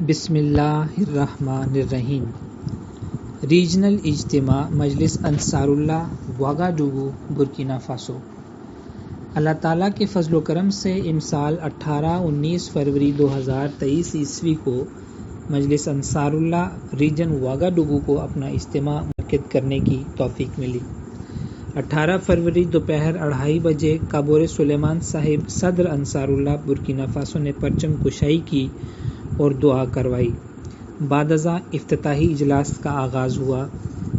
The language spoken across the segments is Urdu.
بسم اللہ الرحمن الرحیم۔ ریجنل اجتماع مجلس انصار اللہ واگاڈوگو برکینا فاسو۔ اللہ تعالیٰ کے فضل و کرم سے امسال 18-19 فروری 2023 عیسوی کو مجلس انصار اللہ ریجن واگاڈوگو کو اپنا اجتماع منعقد کرنے کی توفیق ملی۔ 18 فروری دوپہر 2:30 بجے کابور سلیمان صاحب صدر انصار اللہ برکینا فاسو نے پرچم کشائی کی اور دعا کروائی۔ بعد ازاں افتتاحی اجلاس کا آغاز ہوا۔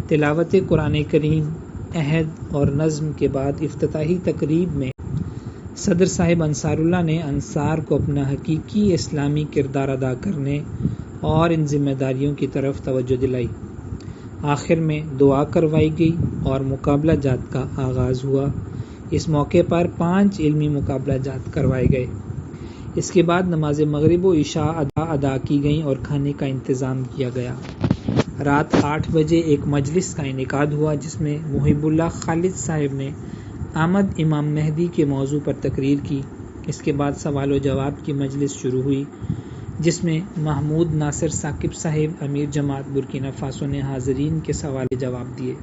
تلاوت قرآن کریم، عہد اور نظم کے بعد افتتاحی تقریب میں صدر صاحب انصار اللہ نے انصار کو اپنا حقیقی اسلامی کردار ادا کرنے اور ان ذمہ داریوں کی طرف توجہ دلائی۔ آخر میں دعا کروائی گئی اور مقابلہ جات کا آغاز ہوا۔ اس موقع پر 5 علمی مقابلہ جات کروائے گئے۔ اس کے بعد نماز مغرب و عشاء ادا کی گئیں اور کھانے کا انتظام کیا گیا۔ رات 8 بجے ایک مجلس کا انعقاد ہوا جس میں محب اللہ خالد صاحب نے آمد امام مہدی کے موضوع پر تقریر کی۔ اس کے بعد سوال و جواب کی مجلس شروع ہوئی جس میں محمود ناصر ثاقب صاحب امیر جماعت برکینا فاسو نے حاضرین کے سوال جواب دیے۔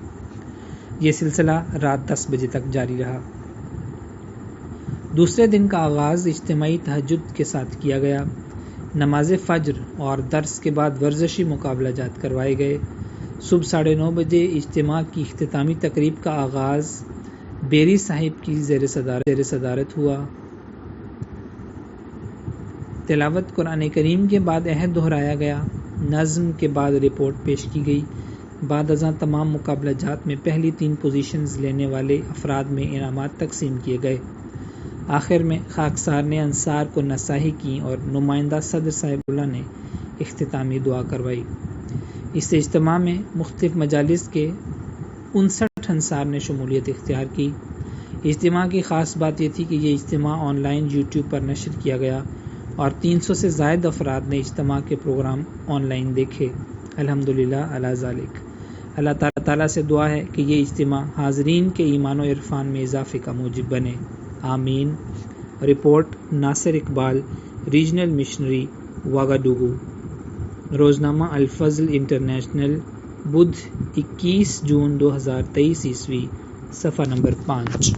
یہ سلسلہ رات 10 بجے تک جاری رہا۔ دوسرے دن کا آغاز اجتماعی تہجد کے ساتھ کیا گیا۔ نماز فجر اور درس کے بعد ورزشی مقابلہ جات کروائے گئے۔ صبح 9:30 بجے اجتماع کی اختتامی تقریب کا آغاز بیری صاحب کی زیر صدارت ہوا۔ تلاوت قرآن کریم کے بعد عہد دہرایا گیا۔ نظم کے بعد رپورٹ پیش کی گئی۔ بعد ازاں تمام مقابلہ جات میں پہلی 3 پوزیشنز لینے والے افراد میں انعامات تقسیم کیے گئے۔ آخر میں خاکسار نے انصار کو نصاحی کی اور نمائندہ صدر صاحب اللہ نے اختتامی دعا کروائی۔ اس اجتماع میں مختلف مجالس کے 59 انصار نے شمولیت اختیار کی۔ اجتماع کی خاص بات یہ تھی کہ یہ اجتماع آن لائن YouTube پر نشر کیا گیا اور 300 سے زائد افراد نے اجتماع کے پروگرام آن لائن دیکھے۔ الحمدللہ علی ذالک۔ اللہ تعالیٰ سے دعا ہے کہ یہ اجتماع حاضرین کے ایمان و عرفان میں اضافے کا موجب بنے، آمین۔ رپورٹ ناصر اقبال، ریجنل مشنری واگاڈوگو۔ روزنامہ الفضل انٹرنیشنل، بدھ 21 جون 2023 عیسوی، صفحہ نمبر 5۔